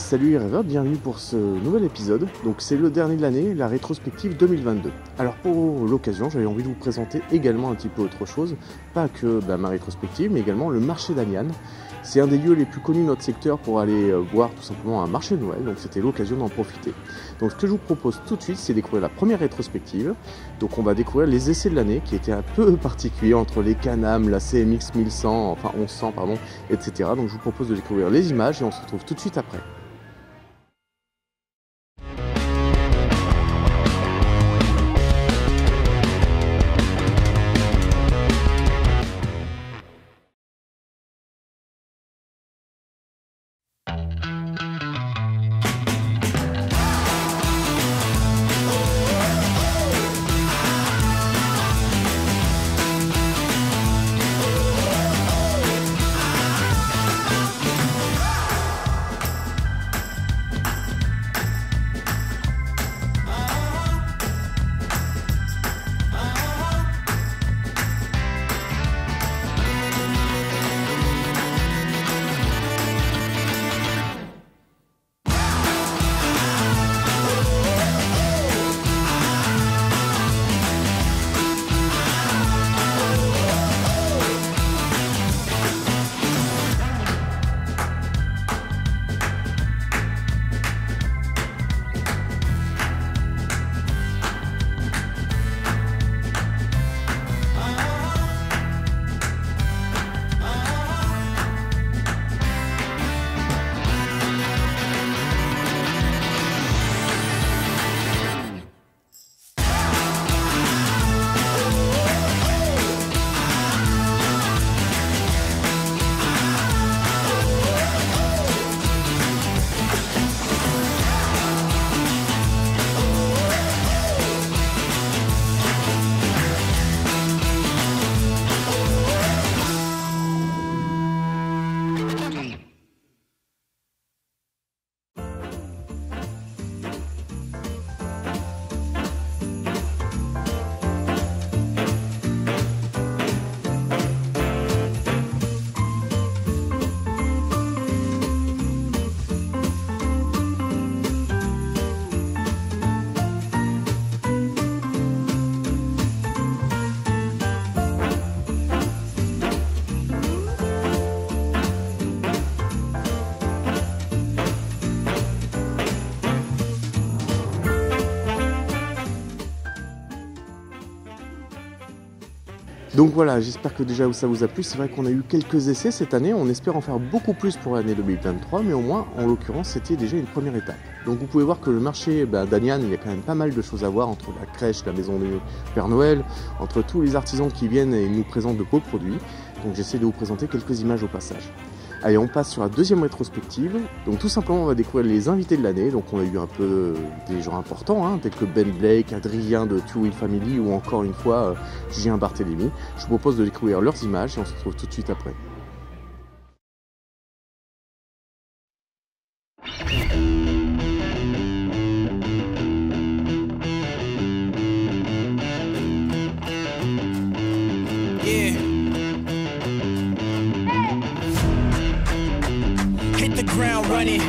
Salut les rêveurs, bienvenue pour ce nouvel épisode. Donc c'est le dernier de l'année, la rétrospective 2022. Alors pour l'occasion, j'avais envie de vous présenter également un petit peu autre chose. Pas que ma rétrospective, mais également le marché d'Aniane. C'est un des lieux les plus connus de notre secteur pour aller voir tout simplement un marché de Noël, donc c'était l'occasion d'en profiter. Donc ce que je vous propose tout de suite, c'est découvrir la première rétrospective. Donc on va découvrir les essais de l'année qui étaient un peu particuliers entre les Can-Am, la CMX 1100, enfin 1100 pardon, etc. Donc je vous propose de découvrir les images et on se retrouve tout de suite après. Donc voilà, j'espère que déjà ça vous a plu. C'est vrai qu'on a eu quelques essais cette année, on espère en faire beaucoup plus pour l'année 2023, mais au moins, en l'occurrence, c'était déjà une première étape. Donc vous pouvez voir que le marché d'Aniane, il y a quand même pas mal de choses à voir entre la crèche, la maison du Père Noël, entre tous les artisans qui viennent et nous présentent de beaux produits. Donc j'essaie de vous présenter quelques images au passage. Allez, on passe sur la deuxième rétrospective. Donc tout simplement, on va découvrir les invités de l'année. Donc on a eu un peu des gens importants, tels que Ben Blake, Adrien de Two Wheel Family ou encore une fois Julien Barthélémy. Je vous propose de découvrir leurs images et on se retrouve tout de suite après. Running.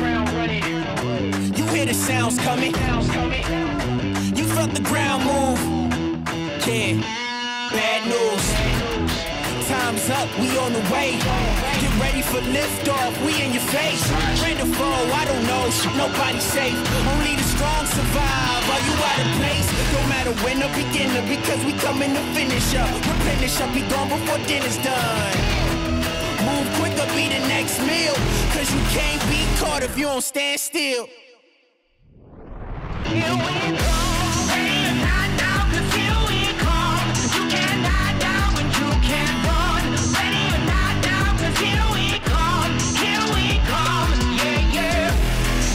You hear the sounds coming. You felt the ground move. Yeah, bad news. Time's up, we on the way. Get ready for liftoff, we in your face. Friend or foe, I don't know, nobody's safe. Only the strong survive, are you out of place? Don't matter when or beginner, because we coming to finish up. Replenish up, be gone before dinner's done. Move quicker, be the next meal. Cause you can't be caught if you don't stand still. Here we go. Ready or not now, cause here we come. You can't hide now and you can't run. Ready or not now, cause here we come. Here we come, yeah, yeah.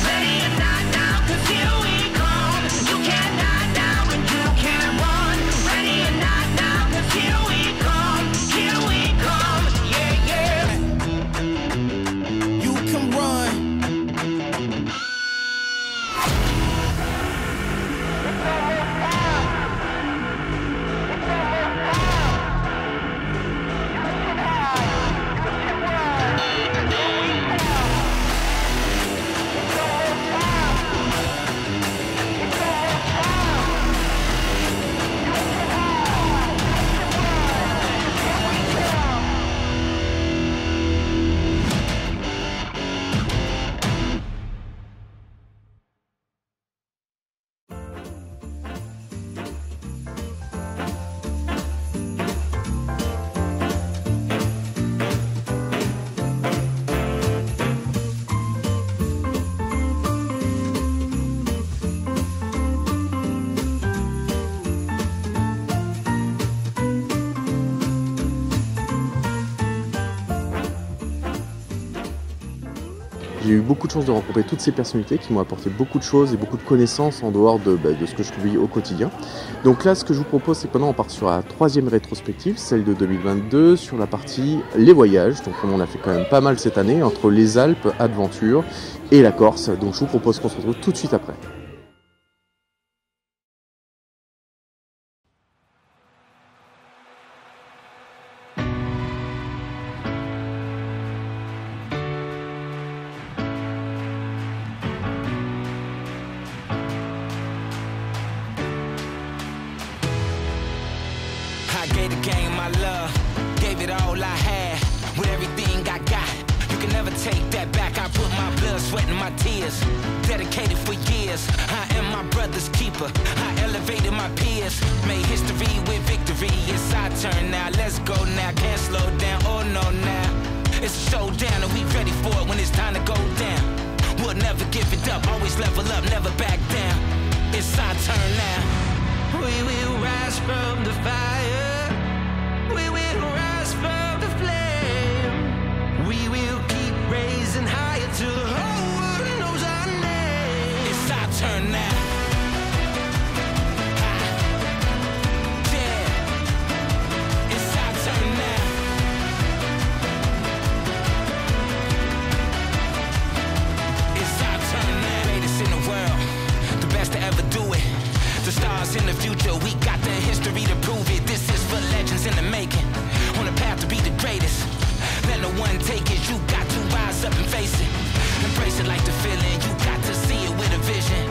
Ready or not now, cause here we come. You can't hide now and you can't run. Ready or not now, cause here we come. Here we come, yeah, yeah. You can run. J'ai eu beaucoup de chance de rencontrer toutes ces personnalités qui m'ont apporté beaucoup de choses et beaucoup de connaissances en dehors de ce que je vis au quotidien. Donc là, ce que je vous propose, c'est que maintenant on part sur la 3e rétrospective, celle de 2022, sur la partie les voyages. Donc on en a fait quand même pas mal cette année, entre les Alpes, Aventure et la Corse. Donc je vous propose qu'on se retrouve tout de suite après. I gave the game my love, gave it all I had, with everything I got. You can never take that back. I put my blood, sweat, and my tears, dedicated for years. I am my brother's keeper. I elevated my peers, made history with victory. It's our turn now. Let's go now. Can't slow down. Oh no now. It's a showdown, and we ready for it when it's time to go down. We'll never give it up. Always level up, never back down. It's our turn now. We will rise from the fire. We will rise from the flame. We will keep raising higher till the whole world knows our name. It's our turn now. Yeah. It's our turn now. It's our turn now. Greatest in the world, the best to ever do it. The stars in the future, we got the history to prove it. This is for legends in the making, on the path to be the greatest. Let no one take it, you got to rise up and face it. Embrace it like the feeling, you got to see it with a vision.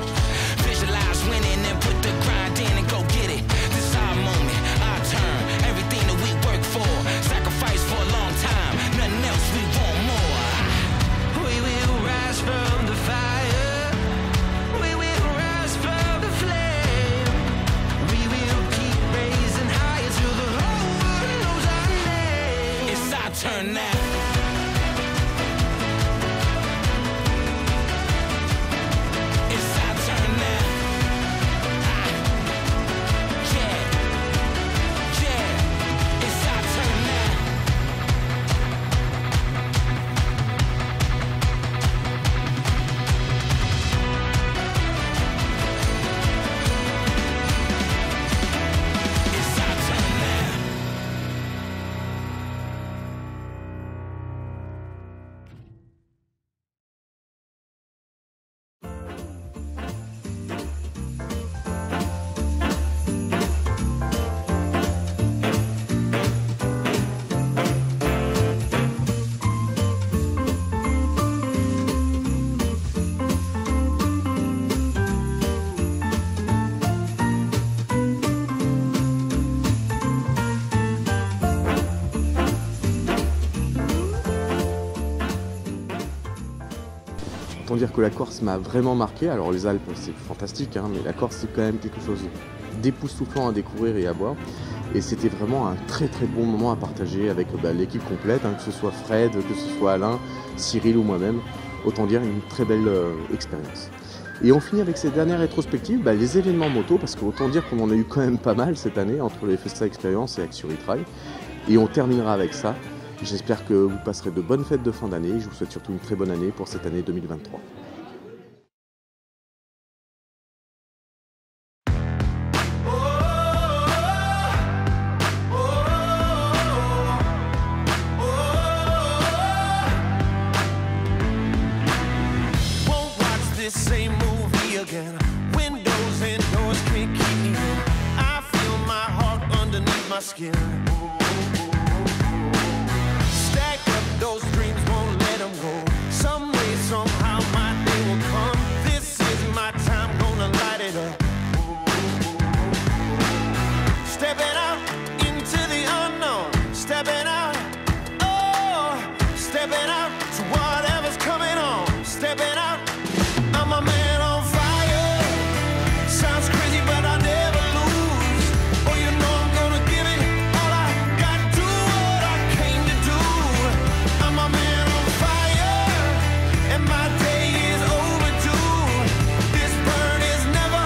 Visualize winning and put the grind in and go get it. This is our moment, our turn, everything that we work for. Sacrifice for a long time, nothing else, we want more. We will rise from the fire. We will rise from the flame. We will keep raising higher till the whole world knows our name. It's our turn now. It's our turn now. Yeah, yeah. It's our turn now. It's our turn now. Autant dire que la Corse m'a vraiment marqué. Alors les Alpes c'est fantastique, hein, mais la Corse c'est quand même quelque chose d'époustouflant à découvrir et à voir. Et c'était vraiment un très très bon moment à partager avec l'équipe complète, hein, que ce soit Fred, que ce soit Alain, Cyril ou moi-même. Autant dire une très belle expérience. Et on finit avec cette dernière rétrospective, les événements moto, parce qu'autant dire qu'on en a eu quand même pas mal cette année, entre les Festa Experience et Axury Trail. Et on terminera avec ça. J'espère que vous passerez de bonnes fêtes de fin d'année. Je vous souhaite surtout une très bonne année pour cette année 2023. Won't watch this same movie again. Windows and doors can't keep me in. I feel my heart underneath my skin. Stack up those dreams, won't let them go. Some way, somehow, my day will come. This is my time, gonna light it up. Stepping out into the unknown. Stepping out, oh, stepping out to whatever's coming on. Stepping out, I'm a man on fire. Sounds crazy, but I never lose. Oh, you know I'm gonna give it all I got. Do what I came to do. I'm a man on fire, and my day is overdue. This burn is never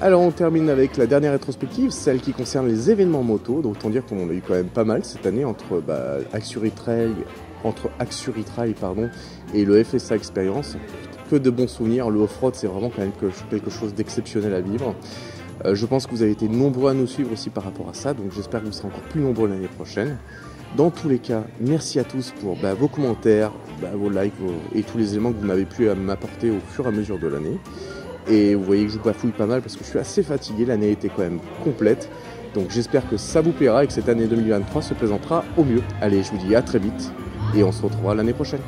Alors on termine avec la dernière rétrospective, celle qui concerne les événements moto. Donc autant dire qu'on en a eu quand même pas mal cette année entre Axury Trail et le FSA Experience. Que de bons souvenirs, le off-road c'est vraiment quand même quelque chose d'exceptionnel à vivre. Je pense que vous avez été nombreux à nous suivre aussi par rapport à ça, donc j'espère que vous serez encore plus nombreux l'année prochaine. Dans tous les cas, merci à tous pour vos commentaires, vos likes et tous les éléments que vous m'avez pu m'apporter au fur et à mesure de l'année. Et vous voyez que je bafouille pas mal parce que je suis assez fatigué, l'année était quand même complète. Donc j'espère que ça vous plaira et que cette année 2023 se présentera au mieux. Allez, je vous dis à très vite et on se retrouvera l'année prochaine.